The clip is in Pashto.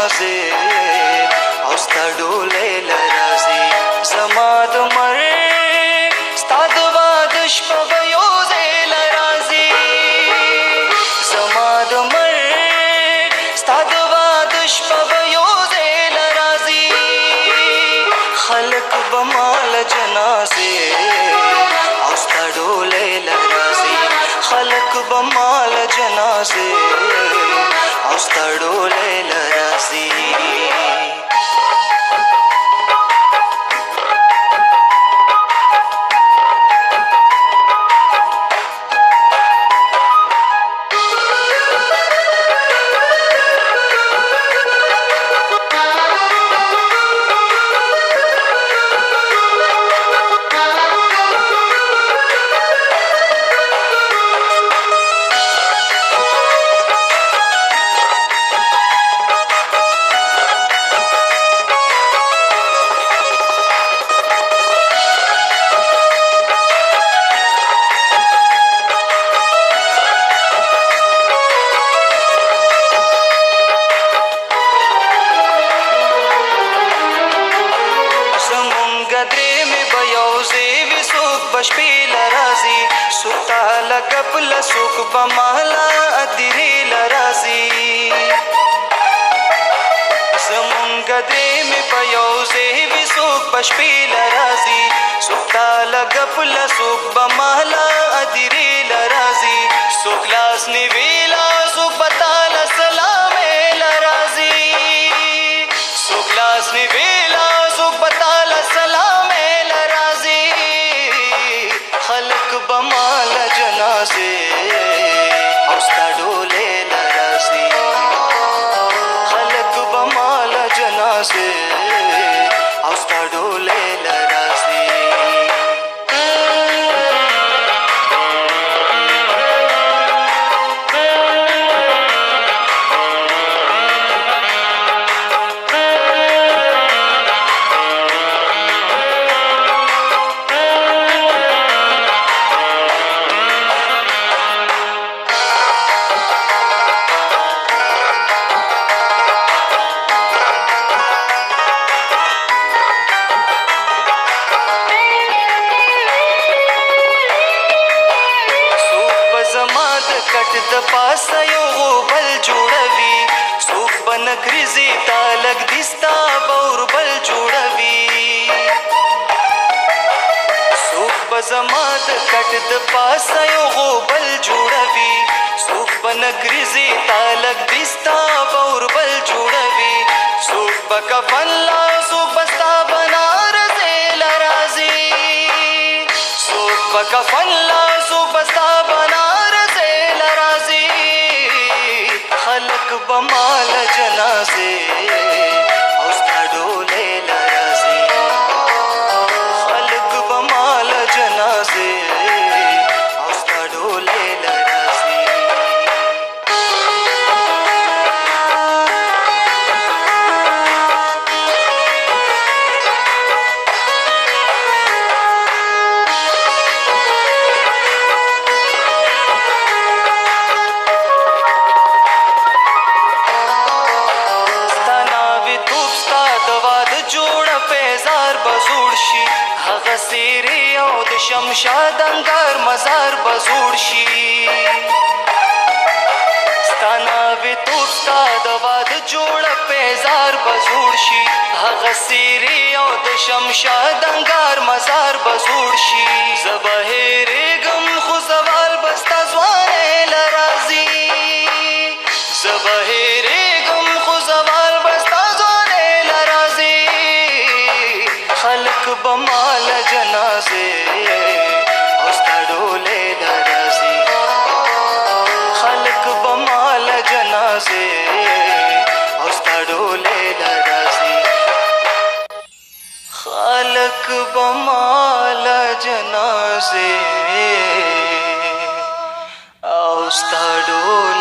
جنازې او ستا ډولۍ له راځي زما د مرګ ستا د واده شپه به یو ځای له راځي زما د مرګ ستا د واده شپه به یو ځای له راځي خلک به ما له جنازې او ستا ډولۍ له راځي خلک به ما له جنازې او ستا ډولۍ له راځي شپې له راځي څوک تاله ګپله څوک به ماله ادرې له راځي زمونږ درې مې به یو ځای وي څوک به شپې له راځي څوک تاله ګپله څوک به ماله ادرې له راځي څوک لاس نیویله څوک به تاله سلامې له راځي څوک لاس نیویله څوک به تاله سلامې له راځي خلک به ما له جنازې او ستا ډولۍ له راځي خلک به ما له جنازې او ستا ډولۍ له راځي د پاسه یو غوبل جوړوي څوک به نکریزې تا لږ دي ستا به اوربل جوړوي څوک به زما د کټ د پاسه یو غوبل جوړوي څوک به نکریزې تا لږ دي ستا به اوربل جوړوي څوک به کفن لا څوک به ستا بنارسې له راځي څوک به کفن لا څوک به ستا بنارسې له راځي خلک به ما له جنازې او ستا ډولۍ له راځي خلک به ما له جنازې او ستا ډولۍ له راځي هغه څیرې او د شمشاد انګار مزار به زوړ شي ستا ناوې توب ستا د واده جوړه پیزار به زوړ شي هغه څیرې او د شمشاد انګار مزار به زوړ شي زه به هېرېږم خو زوال به ستا ځوانۍ له راځي زه به هېرېږم خو زوال به ستا ځوانۍ له راځي خلک به ما له جنازې او ستا ډولۍ له راځي خلک به ما له جنازې او ستا ډولۍ له راځي خلک به ما له جنازې او ستا ډولۍ